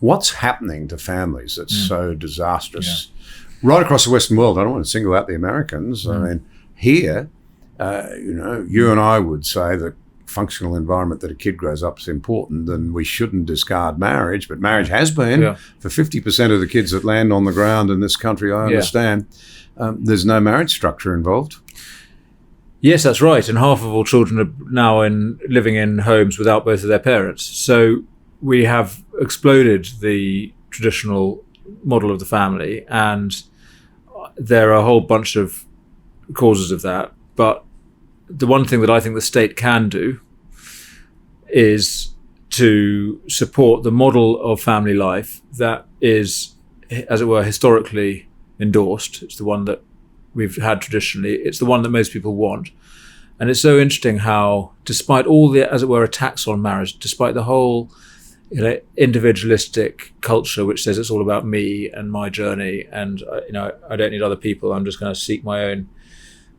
what's happening to families that's so disastrous right across the Western world? I don't want to single out the Americans. I mean, here, you and I would say that functional environment that a kid grows up is important, and we shouldn't discard marriage, but marriage has been for 50% of the kids that land on the ground in this country. I understand there's no marriage structure involved. Yes, that's right. And half of all children are now living in homes without both of their parents. So we have exploded the traditional model of the family, and there are a whole bunch of causes of that. But the one thing that I think the state can do is to support the model of family life that is, as it were, historically endorsed. It's the one that we've had traditionally. It's the one that most people want. And it's so interesting how, despite all the, as it were, attacks on marriage, despite the whole individualistic culture which says it's all about me and my journey, and I don't need other people, I'm just going to seek my own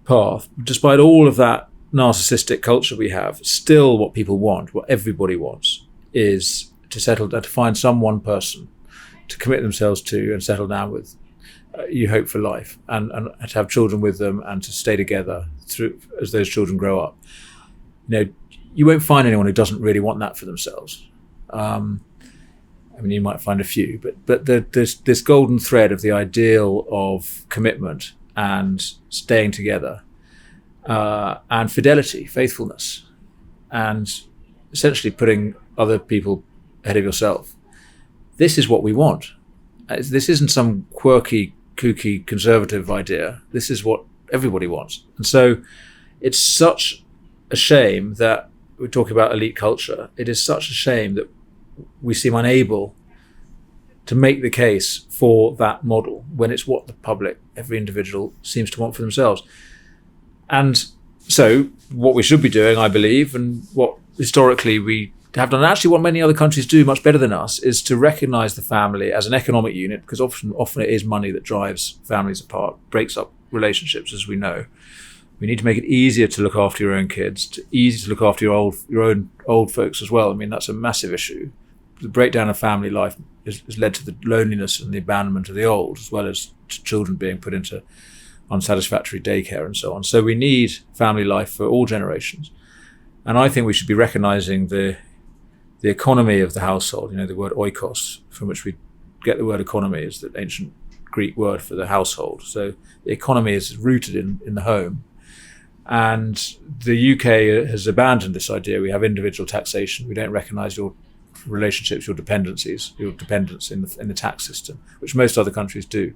path. Despite all of that narcissistic culture we have, still what people want, what everybody wants, is to settle down, to find some one person to commit themselves to and settle down with. You hope for life, and to have children with them, and to stay together through as those children grow up. You won't find anyone who doesn't really want that for themselves. I mean, you might find a few, but there's this golden thread of the ideal of commitment and staying together, and fidelity, faithfulness, and essentially putting other people ahead of yourself. This is what we want. This isn't some quirky, kooky, conservative idea. This is what everybody wants. And so it's such a shame that we're talking about elite culture. It is such a shame that we seem unable to make the case for that model when it's what the public, every individual, seems to want for themselves. And so what we should be doing, I believe, and what historically we have done, and actually what many other countries do much better than us, is to recognize the family as an economic unit, because often it is money that drives families apart, breaks up relationships, as we know. We need to make it easier to look after your own kids, easier to look after your own old folks as well. I mean, that's a massive issue. The breakdown of family life has led to the loneliness and the abandonment of the old, as well as children being put into unsatisfactory daycare and so on. So we need family life for all generations. And I think we should be recognizing the economy of the household. The word oikos, from which we get the word economy, is the ancient Greek word for the household. So the economy is rooted in the home. And the UK has abandoned this idea. We have individual taxation. We don't recognize your relationships, your dependence in the tax system, which most other countries do.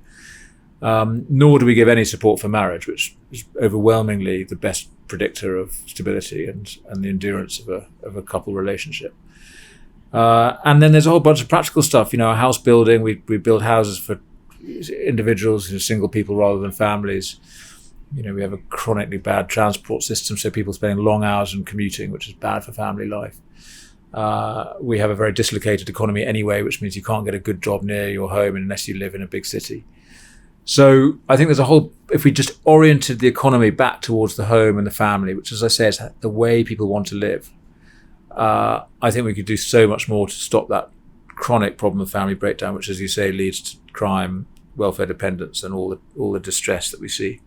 Nor do we give any support for marriage, which is overwhelmingly the best predictor of stability and the endurance of a couple relationship. And then there's a whole bunch of practical stuff. House building. We build houses for individuals, single people rather than families. We have a chronically bad transport system, so people spending long hours and commuting, which is bad for family life. We have a very dislocated economy anyway, which means you can't get a good job near your home unless you live in a big city. So I think if we just oriented the economy back towards the home and the family, which, as I say, is the way people want to live, I think we could do so much more to stop that chronic problem of family breakdown, which, as you say, leads to crime, welfare dependence, and all the distress that we see.